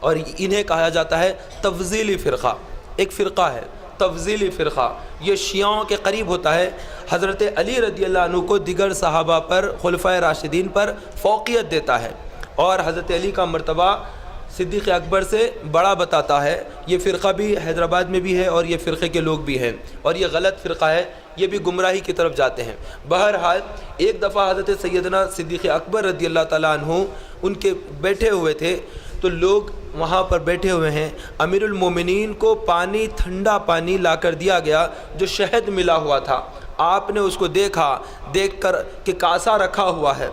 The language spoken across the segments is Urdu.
اور انہیں کہا جاتا ہے تفضیلی فرقہ، ایک فرقہ ہے تفضیلی فرقہ، یہ شیعوں کے قریب ہوتا ہے۔ حضرت علی رضی اللہ عنہ کو دیگر صحابہ پر، خلفائے راشدین پر فوقیت دیتا ہے، اور حضرت علی کا مرتبہ صدیق اکبر سے بڑا بتاتا ہے۔ یہ فرقہ بھی حیدرآباد میں بھی ہے اور یہ فرقے کے لوگ بھی ہیں، اور یہ غلط فرقہ ہے، یہ بھی گمراہی کی طرف جاتے ہیں۔ بہرحال ایک دفعہ حضرت سیدنا صدیق اکبر رضی اللہ تعالیٰ عنہ ان کے بیٹھے ہوئے تھے، تو لوگ وہاں پر بیٹھے ہوئے ہیں، امیر المومنین کو پانی، ٹھنڈا پانی لا کر دیا گیا جو شہد ملا ہوا تھا۔ آپ نے اس کو دیکھا، دیکھ کر کہ کاسا رکھا ہوا ہے،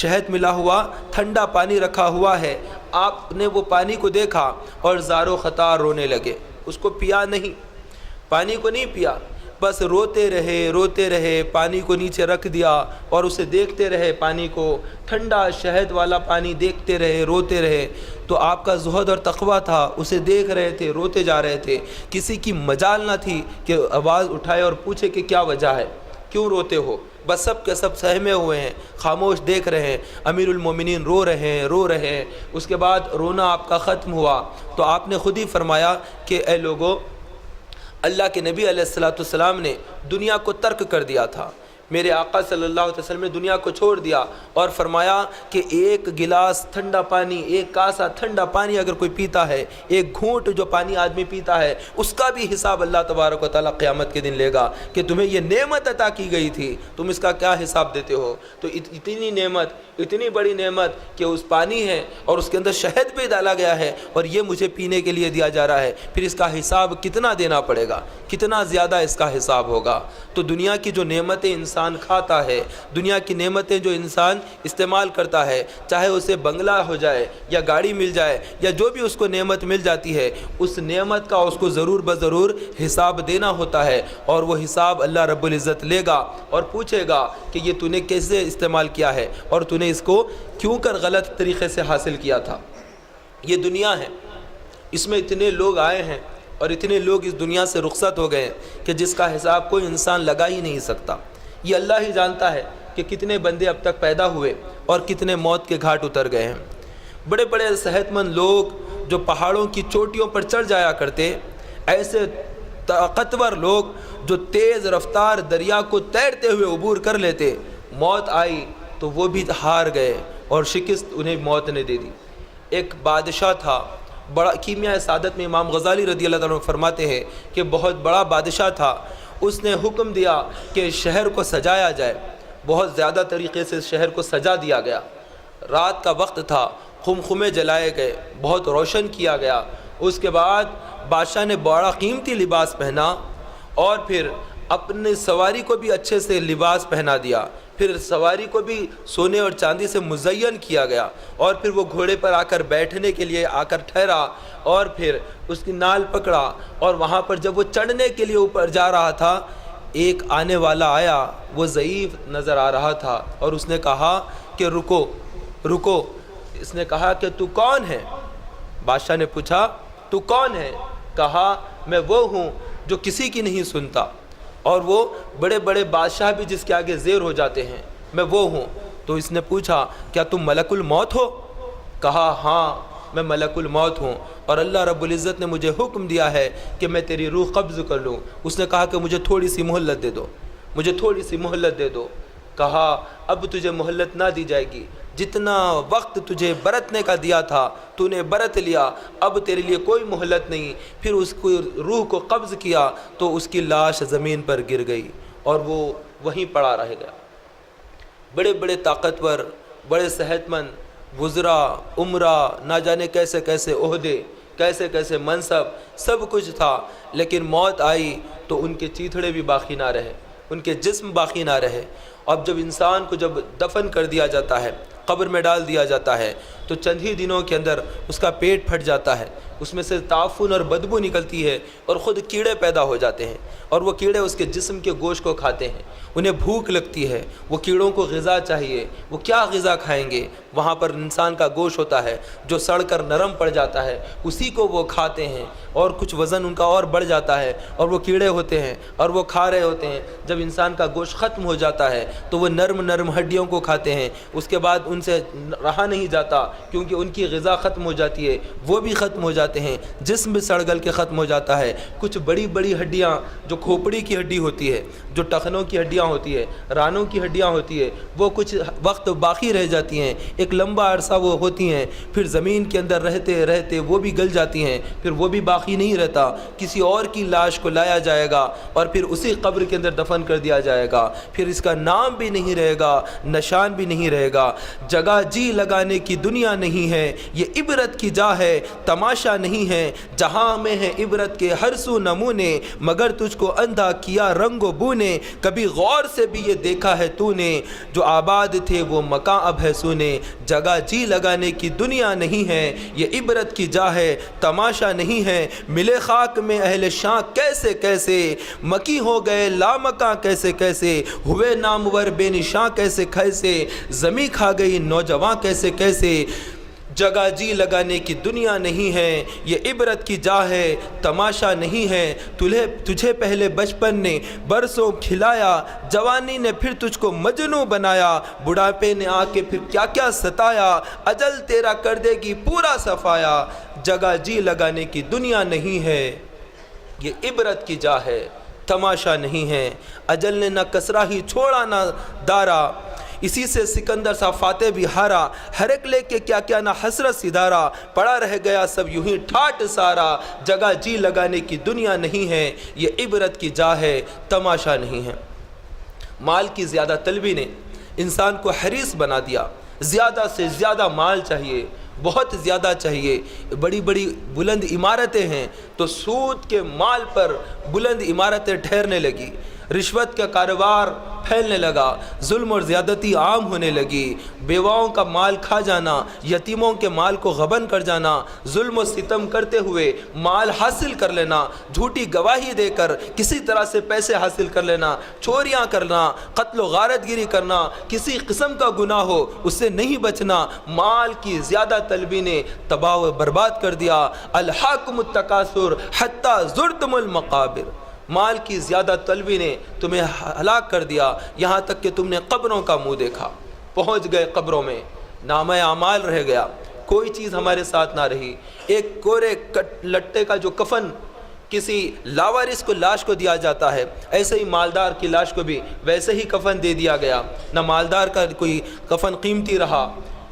شہد ملا ہوا، ٹھنڈا پانی رکھا ہوا ہے، آپ نے وہ پانی کو دیکھا اور زار و خطار رونے لگے۔ اس کو پیا نہیں، پانی کو نہیں پیا، بس روتے رہے، پانی کو نیچے رکھ دیا اور اسے دیکھتے رہے، پانی کو، ٹھنڈا شہد والا پانی دیکھتے رہے، روتے رہے۔ تو آپ کا زہد اور تقویٰ تھا، اسے دیکھ رہے تھے، روتے جا رہے تھے، کسی کی مجال نہ تھی کہ آواز اٹھائے اور پوچھے کہ کیا وجہ ہے، کیوں روتے ہو، بس سب کے سب سہمے ہوئے ہیں، خاموش دیکھ رہے ہیں۔ امیر المومنین رو رہے ہیں۔ اس کے بعد رونا آپ کا ختم ہوا تو آپ نے خود ہی فرمایا کہ اے لوگو، اللہ کے نبی علیہ السلام نے دنیا کو ترک کر دیا تھا، میرے آقا صلی اللہ علیہ وسلم نے دنیا کو چھوڑ دیا اور فرمایا کہ ایک گلاس ٹھنڈا پانی، ایک کاسا ٹھنڈا پانی اگر کوئی پیتا ہے، ایک گھونٹ جو پانی آدمی پیتا ہے، اس کا بھی حساب اللہ تبارک و تعالیٰ قیامت کے دن لے گا کہ تمہیں یہ نعمت عطا کی گئی تھی، تم اس کا کیا حساب دیتے ہو۔ تو اتنی نعمت، اتنی بڑی نعمت کہ اس پانی ہے اور اس کے اندر شہد بھی ڈالا گیا ہے اور یہ مجھے پینے کے لیے دیا جا رہا ہے، پھر اس کا حساب کتنا دینا پڑے گا، کتنا زیادہ اس کا حساب ہوگا۔ تو دنیا کی جو نعمتیں انسان کھاتا ہے، دنیا کی نعمتیں جو انسان استعمال کرتا ہے، چاہے اسے بنگلہ ہو جائے یا گاڑی مل جائے یا جو بھی اس کو نعمت مل جاتی ہے، اس نعمت کا اس کو ضرور بضرور حساب دینا ہوتا ہے، اور وہ حساب اللہ رب العزت لے گا اور پوچھے گا کہ یہ تو نے کیسے استعمال کیا ہے اور تو نے اس کو کیوں کر غلط طریقے سے حاصل کیا تھا۔ یہ دنیا ہے، اس میں اتنے لوگ آئے ہیں اور اتنے لوگ اس دنیا سے رخصت ہو گئے ہیں کہ جس کا حساب کوئی انسان لگا ہی نہیں سکتا۔ یہ اللہ ہی جانتا ہے کہ کتنے بندے اب تک پیدا ہوئے اور کتنے موت کے گھاٹ اتر گئے ہیں۔ بڑے بڑے صحت مند لوگ جو پہاڑوں کی چوٹیوں پر چڑھ جایا کرتے، ایسے طاقتور لوگ جو تیز رفتار دریا کو تیرتے ہوئے عبور کر لیتے، موت آئی تو وہ بھی ہار گئے اور شکست انہیں موت نے دے دی۔ ایک بادشاہ تھا، بڑا کیمیائے سعادت میں امام غزالی رضی اللہ عنہ فرماتے ہیں کہ بہت بڑا بادشاہ تھا، اس نے حکم دیا کہ شہر کو سجایا جائے، بہت زیادہ طریقے سے شہر کو سجا دیا گیا، رات کا وقت تھا، خمخمے جلائے گئے، بہت روشن کیا گیا۔ اس کے بعد بادشاہ نے بڑا قیمتی لباس پہنا اور پھر اپنے سواری کو بھی اچھے سے لباس پہنا دیا، پھر سواری کو بھی سونے اور چاندی سے مزین کیا گیا، اور پھر وہ گھوڑے پر آ کر بیٹھنے کے لیے آ کر ٹھہرا اور پھر اس کی نال پکڑا، اور وہاں پر جب وہ چڑھنے کے لیے اوپر جا رہا تھا، ایک آنے والا آیا، وہ ضعیف نظر آ رہا تھا اور اس نے کہا کہ رکو رکو۔ اس نے کہا کہ تو کون ہے؟ بادشاہ نے پوچھا تو کون ہے؟ کہا میں وہ ہوں جو کسی کی نہیں سنتا، اور وہ بڑے بڑے بادشاہ بھی جس کے آگے زیر ہو جاتے ہیں، میں وہ ہوں۔ تو اس نے پوچھا کیا تم ملک الموت ہو؟ کہا ہاں میں ملک الموت ہوں، اور اللہ رب العزت نے مجھے حکم دیا ہے کہ میں تیری روح قبض کر لوں۔ اس نے کہا کہ مجھے تھوڑی سی مہلت دے دو، مجھے تھوڑی سی مہلت دے دو۔ کہا اب تجھے مہلت نہ دی جائے گی، جتنا وقت تجھے برتنے کا دیا تھا تو نے برت لیا، اب تیرے لیے کوئی مہلت نہیں۔ پھر اس کو روح کو قبض کیا تو اس کی لاش زمین پر گر گئی اور وہ وہیں پڑا رہ گیا۔ بڑے بڑے طاقتور، بڑے صحت مند وزراء، عمراء، نہ جانے کیسے کیسے عہدے، کیسے کیسے منصب، سب کچھ تھا، لیکن موت آئی تو ان کے چیتھڑے بھی باقی نہ رہے، ان کے جسم باقی نہ رہے۔ اب جب انسان کو جب دفن کر دیا جاتا ہے، قبر میں ڈال دیا جاتا ہے، تو چند ہی دنوں کے اندر اس کا پیٹ پھٹ جاتا ہے، اس میں سے تعفن اور بدبو نکلتی ہے اور خود کیڑے پیدا ہو جاتے ہیں، اور وہ کیڑے اس کے جسم کے گوشت کو کھاتے ہیں، انہیں بھوک لگتی ہے، وہ کیڑوں کو غذا چاہیے، وہ کیا غذا کھائیں گے؟ وہاں پر انسان کا گوشت ہوتا ہے جو سڑ کر نرم پڑ جاتا ہے، اسی کو وہ کھاتے ہیں، اور کچھ وزن ان کا اور بڑھ جاتا ہے، اور وہ کیڑے ہوتے ہیں اور وہ کھا رہے ہوتے ہیں۔ جب انسان کا گوشت ختم ہو جاتا ہے تو وہ نرم نرم ہڈیوں کو کھاتے ہیں، اس کے بعد ان سے رہا نہیں جاتا کیونکہ ان کی غذا ختم ہو جاتی ہے، وہ بھی ختم ہو جاتے ہیں، جسم بھی سڑ گل کے ختم ہو جاتا ہے۔ کچھ بڑی بڑی ہڈیاں جو کھوپڑی کی ہڈی ہوتی ہے، جو ٹخنوں کی ہڈیاں ہوتی ہے، رانوں کی ہڈیاں ہوتی ہے، وہ کچھ وقت باقی رہ جاتی ہیں، ایک لمبا عرصہ وہ ہوتی ہیں، پھر زمین کے اندر رہتے رہتے وہ بھی گل جاتی ہیں، پھر وہ بھی باقی نہیں رہتا، کسی اور کی لاش کو لایا جائے گا اور پھر اسی قبر کے اندر دفن کر دیا جائے گا، پھر اس کا نام بھی نہیں رہے گا، نشان بھی نہیں رہے گا۔ جگہ جی لگانے کی دنیا نہیں ہے، یہ عبرت کی جا ہے، تماشا نہیں ہے، جہاں میں ہے عبرت کے ہر سو نمونے، مگر تجھ کو اندھا کیا رنگ و بو نے، کبھی غور سے بھی یہ دیکھا ہے تو نے، جو آباد تھے وہ مکان اب ہے سونے۔ جگہ جی لگانے کی دنیا نہیں ہے، یہ عبرت کی جا ہے، تماشا نہیں ہے، ملے خاک میں اہل شاں کیسے کیسے، مکی ہو گئے لامکاں کیسے کیسے، ہوئے نامور بے نشاں کیسے کیسے، زمیں کھا گئی نوجواں کیسے کیسے۔ جگہ جی لگانے کی دنیا نہیں ہے، یہ عبرت کی جا ہے، تماشا نہیں ہے، تجھے پہلے بچپن نے برسوں کھلایا، جوانی نے پھر تجھ کو مجنوں بنایا، بڑھاپے نے آ کے پھر کیا کیا ستایا، اجل تیرا کر دے گی پورا صفایا۔ جگہ جی لگانے کی دنیا نہیں ہے، یہ عبرت کی جا ہے، تماشا نہیں ہے، اجل نے نہ کسرا ہی چھوڑا نہ دارا، اسی سے سکندر سا فاتح بھی ہارا، ہر ایک لے کے کیا کیا نہ حسرت سدھارا، پڑا رہ گیا سب یوں ہی ٹھاٹ سارا۔ جگہ جی لگانے کی دنیا نہیں ہے، یہ عبرت کی جا ہے، تماشا نہیں ہے۔ مال کی زیادہ طلبی نے انسان کو حریص بنا دیا، زیادہ سے زیادہ مال چاہیے، بہت زیادہ چاہیے، بڑی بڑی بلند عمارتیں ہیں تو سود کے مال پر بلند عمارتیں ٹھہرنے لگی، رشوت کا کاروبار پھیلنے لگا، ظلم اور زیادتی عام ہونے لگی، بیواؤں کا مال کھا جانا، یتیموں کے مال کو غبن کر جانا، ظلم و ستم کرتے ہوئے مال حاصل کر لینا، جھوٹی گواہی دے کر کسی طرح سے پیسے حاصل کر لینا، چوریاں کرنا، قتل و غارت گیری کرنا، کسی قسم کا گناہ ہو اس سے نہیں بچنا، مال کی زیادہ طلبی نے تباہ و برباد کر دیا۔ الحاکم التکاثر حتی زرتم المقابر، مال کی زیادہ طلبی نے تمہیں ہلاک کر دیا، یہاں تک کہ تم نے قبروں کا منہ دیکھا، پہنچ گئے قبروں میں، نامہ اعمال رہ گیا، کوئی چیز ہمارے ساتھ نہ رہی۔ ایک کورے لٹے کا جو کفن کسی لاوارث کو لاش کو دیا جاتا ہے، ایسے ہی مالدار کی لاش کو بھی ویسے ہی کفن دے دیا گیا، نہ مالدار کا کوئی کفن قیمتی رہا،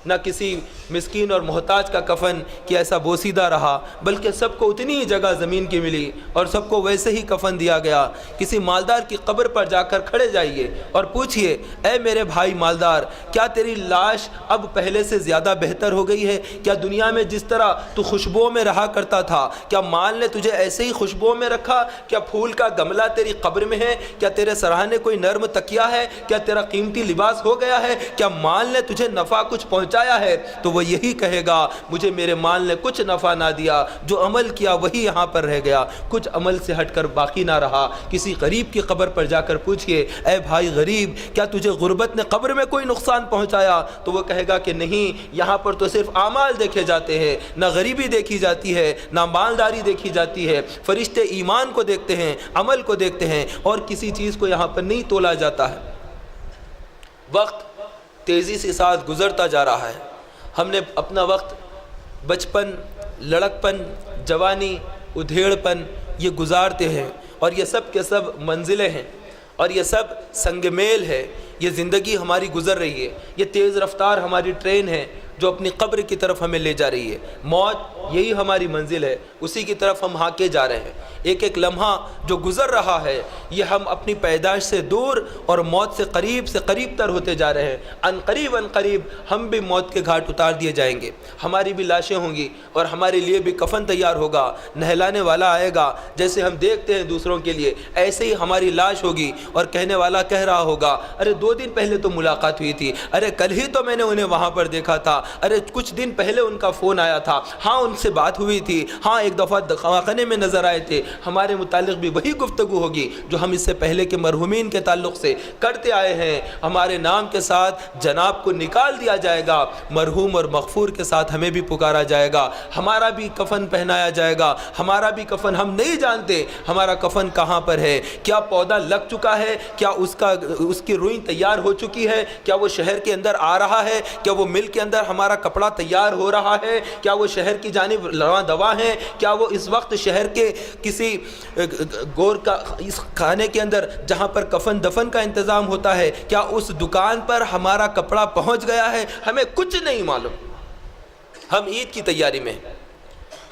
نہ کسی مسکین اور محتاج کا کفن کہ ایسا بوسیدہ رہا، بلکہ سب کو اتنی ہی جگہ زمین کی ملی اور سب کو ویسے ہی کفن دیا گیا۔ کسی مالدار کی قبر پر جا کر کھڑے جائیے اور پوچھئے، اے میرے بھائی مالدار، کیا تیری لاش اب پہلے سے زیادہ بہتر ہو گئی ہے؟ کیا دنیا میں جس طرح تو خوشبو میں رہا کرتا تھا، کیا مال نے تجھے ایسے ہی خوشبو میں رکھا؟ کیا پھول کا گملہ تیری قبر میں ہے؟ کیا تیرے سراہنے کوئی نرم تکیہ ہے؟ کیا تیرا قیمتی لباس ہو گیا ہے؟ کیا مال نے تجھے نفع کچھ پہنچایا ہے؟ تو وہ یہی کہے گا، مجھے میرے مال نے کچھ نفع نہ دیا، جو عمل کیا وہی یہاں پر رہ گیا، کچھ عمل سے ہٹ کر باقی نہ رہا۔ کسی غریب کی قبر پر جا کر پوچھئے، اے بھائی غریب، کیا تجھے غربت نے قبر میں کوئی نقصان پہنچایا؟ تو وہ کہے گا کہ نہیں، یہاں پر تو صرف اعمال دیکھے جاتے ہیں، نہ غریبی دیکھی جاتی ہے، نہ مالداری دیکھی جاتی ہے، فرشتے ایمان کو دیکھتے ہیں، عمل کو دیکھتے ہیں، اور کسی چیز کو یہاں پر نہیں تولا جاتا ہے۔ وقت تیزی سے ساتھ گزرتا جا رہا ہے، ہم نے اپنا وقت بچپن، لڑکپن، جوانی، ادھیڑ پن یہ گزارتے ہیں، اور یہ سب کے سب منزلیں ہیں، اور یہ سب سنگ میل ہے، یہ زندگی ہماری گزر رہی ہے، یہ تیز رفتار ہماری ٹرین ہے جو اپنی قبر کی طرف ہمیں لے جا رہی ہے۔ موت یہی ہماری منزل ہے، اسی کی طرف ہم ہانکے جا رہے ہیں۔ ایک ایک لمحہ جو گزر رہا ہے یہ ہم اپنی پیدائش سے دور اور موت سے قریب تر ہوتے جا رہے ہیں۔ ان قریب ہم بھی موت کے گھاٹ اتار دیے جائیں گے، ہماری بھی لاشیں ہوں گی اور ہمارے لیے بھی کفن تیار ہوگا، نہلانے والا آئے گا، جیسے ہم دیکھتے ہیں دوسروں کے لیے ایسے ہی ہماری لاش ہوگی، اور کہنے والا کہہ رہا ہوگا، ارے 2 دن پہلے تو ملاقات ہوئی تھی، ارے کل ہی تو میں نے انہیں وہاں پر دیکھا تھا، ارے کچھ دن پہلے ان کا فون آیا تھا، ہاں ان سے بات ہوئی تھی، ہاں ایک دفعہ خانے میں نظر آئے تھے۔ ہمارے متعلق بھی وہی گفتگو ہوگی جو ہم اس سے پہلے کے مرحومین کے تعلق سے کرتے آئے ہیں۔ ہمارے نام کے ساتھ جناب کو نکال دیا جائے گا، مرحوم اور مغفور کے ساتھ ہمیں بھی پکارا جائے گا، ہمارا بھی کفن پہنایا جائے گا، ہمارا بھی کفن ہم نہیں جانتے ہمارا کفن کہاں پر ہے، کیا پودا لگ چکا ہے، کیا اس کی روئی تیار ہو چکی ہے، کیا وہ شہر کے اندر آ رہا ہے، کیا وہ مل کے اندر ہمارا کپڑا تیار ہو رہا ہے؟ کیا وہ شہر کی جانب رواں دوا ہیں؟ کیا وہ اس وقت شہر کے کسی گور کا اس کھانے کے اندر جہاں پر کفن دفن کا انتظام ہوتا ہے، کیا اس دکان پر ہمارا کپڑا پہنچ گیا ہے؟ ہمیں کچھ نہیں معلوم۔ ہم عید کی تیاری میں،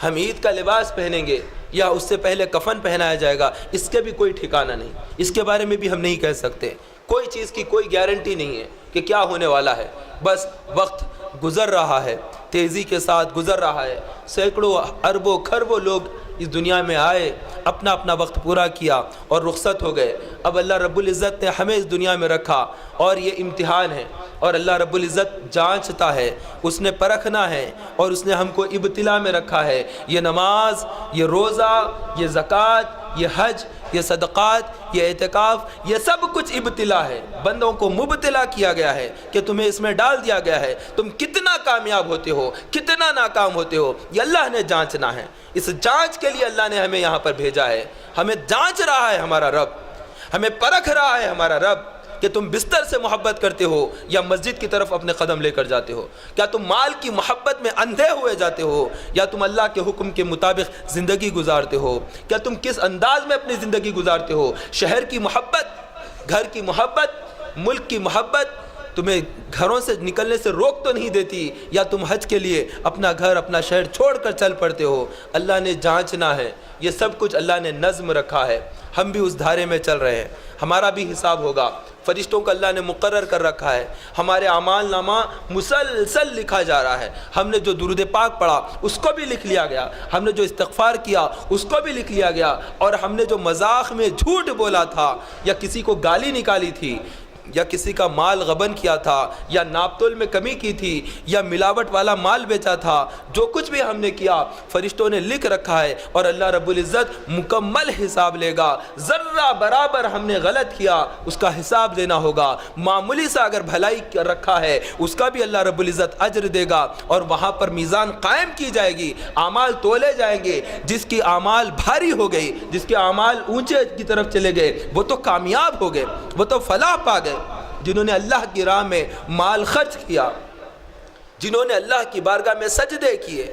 ہم عید کا لباس پہنیں گے یا اس سے پہلے کفن پہنایا جائے گا، اس کے بھی کوئی ٹھکانہ نہیں، اس کے بارے میں بھی ہم نہیں کہہ سکتے۔ کوئی چیز کی کوئی گارنٹی نہیں ہے کہ کیا ہونے والا ہے، بس وقت گزر رہا ہے، تیزی کے ساتھ گزر رہا ہے۔ سینکڑوں اربوں کھربوں لوگ اس دنیا میں آئے، اپنا اپنا وقت پورا کیا اور رخصت ہو گئے۔ اب اللہ رب العزت نے ہمیں اس دنیا میں رکھا اور یہ امتحان ہے، اور اللہ رب العزت جانچتا ہے، اس نے پرکھنا ہے، اور اس نے ہم کو ابتلا میں رکھا ہے۔ یہ نماز، یہ روزہ، یہ زکوٰۃ، یہ حج، یہ صدقات، یہ اعتکاف، یہ سب کچھ ابتلا ہے۔ بندوں کو مبتلا کیا گیا ہے کہ تمہیں اس میں ڈال دیا گیا ہے، تم کتنا کامیاب ہوتے ہو، کتنا ناکام ہوتے ہو، یہ اللہ نے جانچنا ہے۔ اس جانچ کے لیے اللہ نے ہمیں یہاں پر بھیجا ہے۔ ہمیں جانچ رہا ہے ہمارا رب، ہمیں پرکھ رہا ہے ہمارا رب کہ تم بستر سے محبت کرتے ہو یا مسجد کی طرف اپنے قدم لے کر جاتے ہو۔ کیا تم مال کی محبت میں اندھے ہوئے جاتے ہو یا تم اللہ کے حکم کے مطابق زندگی گزارتے ہو؟ کیا تم کس انداز میں اپنی زندگی گزارتے ہو؟ شہر کی محبت، گھر کی محبت، ملک کی محبت تمہیں گھروں سے نکلنے سے روک تو نہیں دیتی، یا تم حج کے لیے اپنا گھر اپنا شہر چھوڑ کر چل پڑتے ہو؟ اللہ نے جانچنا ہے، یہ سب کچھ اللہ نے نظم رکھا ہے۔ ہم بھی اس دھارے میں چل رہے ہیں، ہمارا بھی حساب ہوگا۔ فرشتوں کو اللہ نے مقرر کر رکھا ہے، ہمارے اعمال نامہ مسلسل لکھا جا رہا ہے۔ ہم نے جو درود پاک پڑھا اس کو بھی لکھ لیا گیا، ہم نے جو استغفار کیا اس کو بھی لکھ لیا گیا، اور ہم نے جو مذاق میں جھوٹ بولا تھا یا کسی کو گالی نکالی تھی یا کسی کا مال غبن کیا تھا یا ناپ تول میں کمی کی تھی یا ملاوٹ والا مال بیچا تھا، جو کچھ بھی ہم نے کیا فرشتوں نے لکھ رکھا ہے، اور اللہ رب العزت مکمل حساب لے گا۔ ذرہ برابر ہم نے غلط کیا اس کا حساب دینا ہوگا، معمولی سا اگر بھلائی رکھا ہے اس کا بھی اللہ رب العزت اجر دے گا، اور وہاں پر میزان قائم کی جائے گی، اعمال تولے جائیں گے۔ جس کی اعمال بھاری ہو گئی، جس کے اعمال اونچے کی طرف چلے گئے، وہ تو کامیاب ہو گئے، وہ تو فلاح پا گئے۔ جنہوں نے اللہ کی راہ میں مال خرچ کیا، جنہوں نے اللہ کی بارگاہ میں سجدے کیے،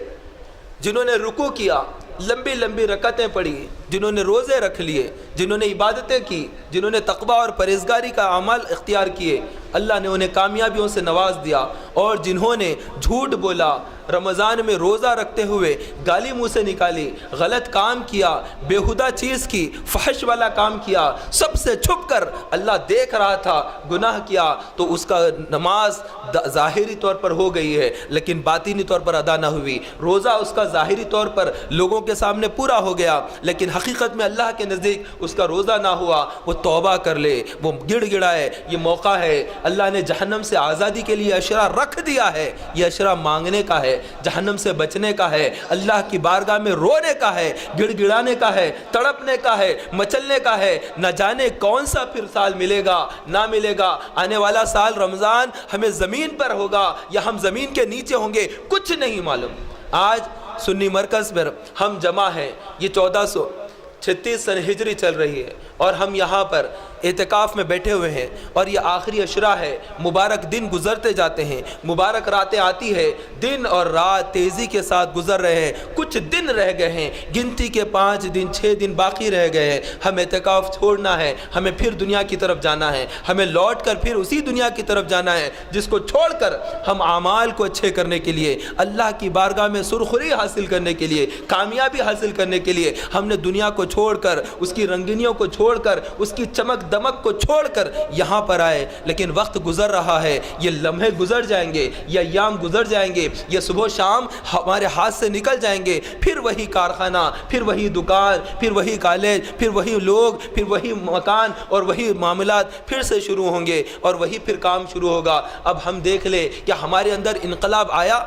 جنہوں نے رکوع کیا، لمبی لمبی رکعتیں پڑھی، جنہوں نے روزے رکھ لیے، جنہوں نے عبادتیں کی، جنہوں نے تقویٰ اور پرہیزگاری کا اعمال اختیار کیے، اللہ نے انہیں کامیابیوں سے نواز دیا۔ اور جنہوں نے جھوٹ بولا، رمضان میں روزہ رکھتے ہوئے گالی منہ سے نکالی، غلط کام کیا، بیہودہ چیز کی، فحش والا کام کیا، سب سے چھپ کر اللہ دیکھ رہا تھا، گناہ کیا، تو اس کا نماز ظاہری طور پر ہو گئی ہے لیکن باطنی طور پر ادا نہ ہوئی۔ روزہ اس کا ظاہری طور پر لوگوں کے سامنے پورا ہو گیا لیکن حقیقت میں اللہ کے نزدیک اس کا روزہ نہ ہوا۔ وہ توبہ کر لے، وہ گڑ گڑائے، یہ موقع ہے۔ اللہ نے جہنم سے آزادی کے لیے اشرا رکھ دیا ہے، یہ اشرا مانگنے کا ہے، جہنم سے بچنے کا ہے، اللہ کی بارگاہ میں رونے کا ہے، گڑ گڑانے کا ہے، تڑپنے کا ہے، مچلنے کا ہے۔ نہ جانے کون سا پھر سال ملے گا نہ ملے گا، آنے والا سال رمضان ہمیں زمین پر ہوگا یا ہم زمین کے نیچے ہوں گے، کچھ نہیں معلوم۔ آج سنی مرکز پر ہم جمع ہیں، یہ 1436 سن ہجری چل رہی ہے، اور ہم یہاں پر اعتکاف میں بیٹھے ہوئے ہیں، اور یہ آخری عشرہ ہے۔ مبارک دن گزرتے جاتے ہیں، مبارک راتیں آتی ہے، دن اور رات تیزی کے ساتھ گزر رہے ہیں۔ کچھ دن رہ گئے ہیں، گنتی کے 5 دن 6 دن باقی رہ گئے ہیں۔ ہم اعتکاف چھوڑنا ہے، ہمیں پھر دنیا کی طرف جانا ہے، ہمیں لوٹ کر پھر اسی دنیا کی طرف جانا ہے جس کو چھوڑ کر ہم اعمال کو اچھے کرنے کے لیے، اللہ کی بارگاہ میں سرخری حاصل کرنے کے لیے، کامیابی حاصل کرنے کے لیے ہم نے دنیا کو چھوڑ کر، اس کی رنگینیوں کو چھوڑ کر، اس کی چمک دمک کو چھوڑ کر یہاں پر آئے۔ لیکن وقت گزر رہا ہے، یہ لمحے گزر جائیں گے، یہ ایام گزر جائیں گے، یہ صبح و شام ہمارے ہاتھ سے نکل جائیں گے، پھر وہی کارخانہ، پھر وہی دکان، پھر وہی کالج، پھر وہی لوگ، پھر وہی مکان اور وہی معاملات پھر سے شروع ہوں گے، اور وہی پھر کام شروع ہوگا۔ اب ہم دیکھ لیں کیا ہمارے اندر انقلاب آیا؟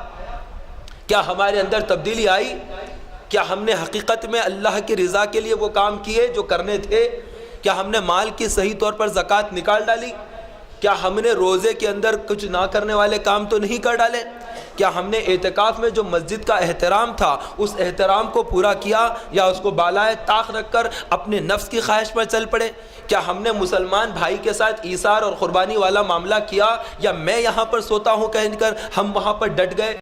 کیا ہمارے اندر تبدیلی آئی؟ کیا ہم نے حقیقت میں اللہ کی رضا کے لیے وہ کام کیے جو کرنے تھے؟ کیا ہم نے مال کی صحیح طور پر زکوٰۃ نکال ڈالی؟ کیا ہم نے روزے کے اندر کچھ نہ کرنے والے کام تو نہیں کر ڈالے؟ کیا ہم نے اعتکاف میں جو مسجد کا احترام تھا اس احترام کو پورا کیا، یا اس کو بالائے طاق رکھ کر اپنے نفس کی خواہش پر چل پڑے؟ کیا ہم نے مسلمان بھائی کے ساتھ ایثار اور قربانی والا معاملہ کیا، یا میں یہاں پر سوتا ہوں کہہ کر ہم وہاں پر ڈٹ گئے؟